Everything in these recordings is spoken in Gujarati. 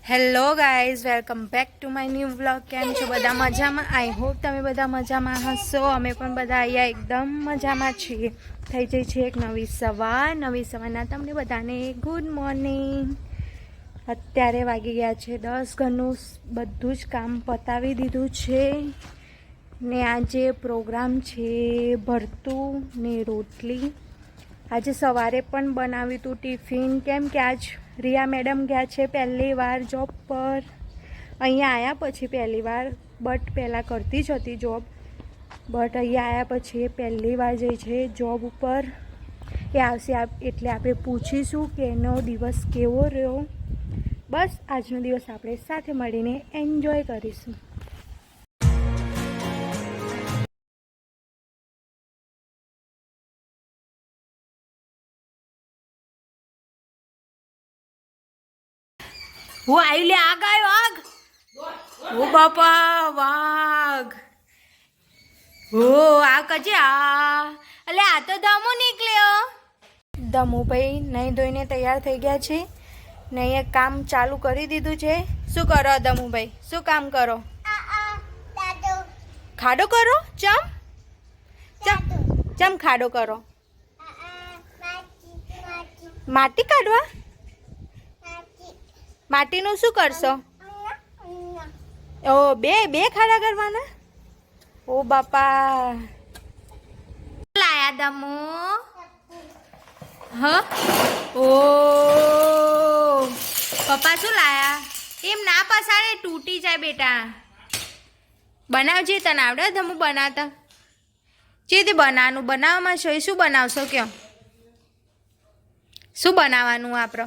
Hello guys, welcome back to my new vlog. કેમ છો બધા? મજામાં? આઈ હોપ તમે બધા મજામાં હશો. અમે પણ બધા અહીંયા એકદમ મજામાં છીએ. થઈ જાય છે એક નવી સવારના તમને બધાને ગુડ મોર્નિંગ. અત્યારે વાગી ગયા છે 10. ઘરનું બધું જ કામ પતાવી દીધું છે ને આજે પ્રોગ્રામ છે ભરતું ને રોટલી. આજે સવારે પણ બનાવ્યું હતું ટિફિન, કેમ કે આજ રિયા મેડમ ગયા છે પહેલી વાર જોબ પર. અહીંયા આવ્યા પછી પહેલી વાર, બટ પહેલાં કરતી જ હતી જોબ, બટ અહીંયા આવ્યા પછી એ પહેલી વાર જાય છે જોબ ઉપર. એ આવશે એટલે આપણે પૂછીશું કે એનો દિવસ કેવો રહ્યો. બસ આજનો દિવસ આપણે સાથે મળીને એન્જોય કરીશું. હું આવી લે, આગ આવ્યો, આગ. ઓ બાપા, વાઘ. ઓ આ કજે આ, એટલે આ તો દમો નીકળ્યો. દમુભાઈ નહીં ધોઈને તૈયાર થઈ ગયા છે ને અહીંયા કામ ચાલુ કરી દીધું છે. શું કરો દમુભાઈ? શું કામ કરો? ખાડો કરો? ચમ ખાડો કરો? માટી કાઢવા? માટીનું શું કરશો? ઓ બે ખાડા કરવાના? ઓ બાપા, લાયા દમો? હ ઓ પપ્પા શું લાયા? એમ ના પસાડે, તૂટી જાય બેટા. બનાવજે, તને આવડે દમો બનાવતા? ચેથી બનાવવાનું? બનાવવામાં શું બનાવશો કયો? શું બનાવવાનું આપણે?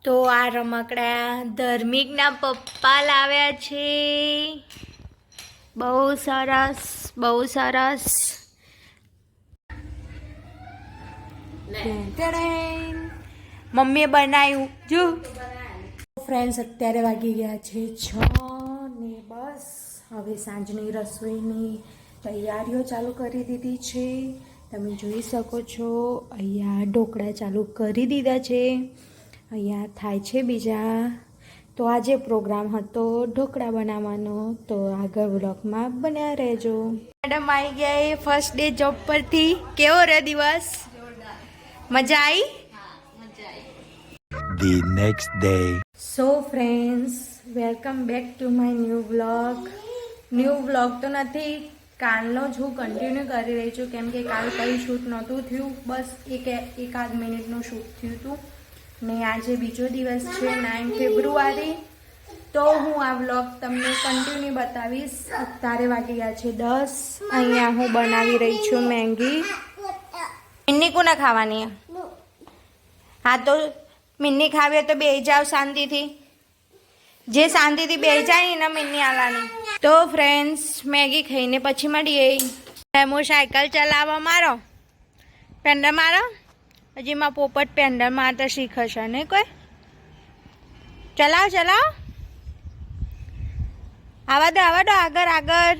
તો આ રમકડા ધર્મિકના પપ્પા લાવ્યા છે. બહુ સરસ, બહુ સરસ. મમ્મીએ બનાવ્યું જો. ફ્રેન્ડ્સ, અત્યારે વાગી ગયા છે 6 ને બસ હવે સાંજની રસોઈની તૈયારીઓ ચાલુ કરી દીધી છે. તમે જોઈ શકો છો અહીંયા ઢોકળા ચાલુ કરી દીધા છે. અહીંયા થાય છે બીજા. તો આજે પ્રોગ્રામ હતો ઢોકળા બનાવવાનો, તો આગળ વ્લોગમાં બન્યા રહેજો. મેડમ આવી ગયા ફર્સ્ટ ડે જોબ પરથી. કેવો રહ્યો દિવસ? મજા આવી? The next day. So friends, welcome back to my new vlog તો નથી, કાલનો જ હું કન્ટિન્યુ કરી રહી છું, કેમ કે કાલ કંઈ શૂટ નહોતું થયું. બસ એકાદ મિનિટનું શૂટ થયું હતું ને આજે બીજો દિવસ છે 9 ફેબ્રુઆરી. તો હું આ વ્લોગ તમને કન્ટિન્યુ બતાવીશ. અત્યારે વાગી ગયા છે 10. અહીંયા હું બનાવી રહી છું મેંગી. મિન્ની કોને ખાવાની? હા તો મિન્ની ખાવી તો બેસી જાવ શાંતિથી. જે શાંતિથી બેસી જાય ને મિન્ની આલાની. તો ફ્રેન્ડ્સ, મેગી ખાઈને પછી મળીએ. હું સાયકલ ચલાવવા મારો, પેન્ડલ મારો. હજી માં પોપટ પેન્ડલ મારતા શીખશે નહીં કોઈ? ચલાવ. આવા દો આગળ.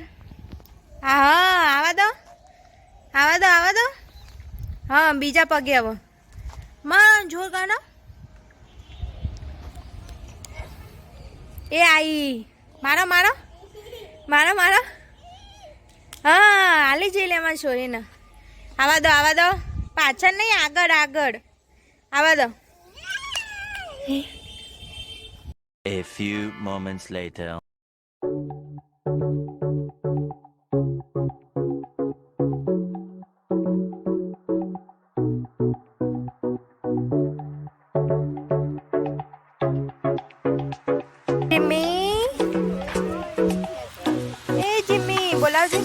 હા આવા દો. હા, બીજા પગે હવે માં જોર કાનો. એ આઈ મારો. હા, હાલી જઈ લે માં છોરીને. આવા દો. પાછળ નહીં, આગળ. આવા દો. A few moments later. Jimmy બોલાવજે.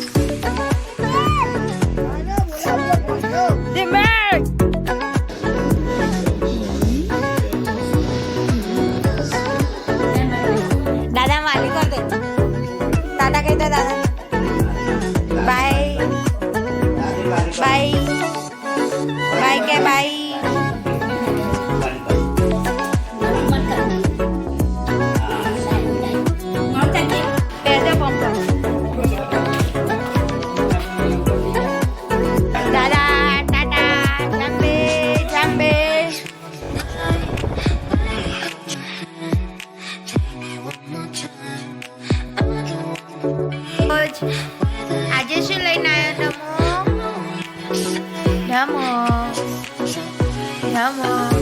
દાદા વાલી કર દે. ટાટા કહી દે દાદા. બાય કે બાય. mi amor.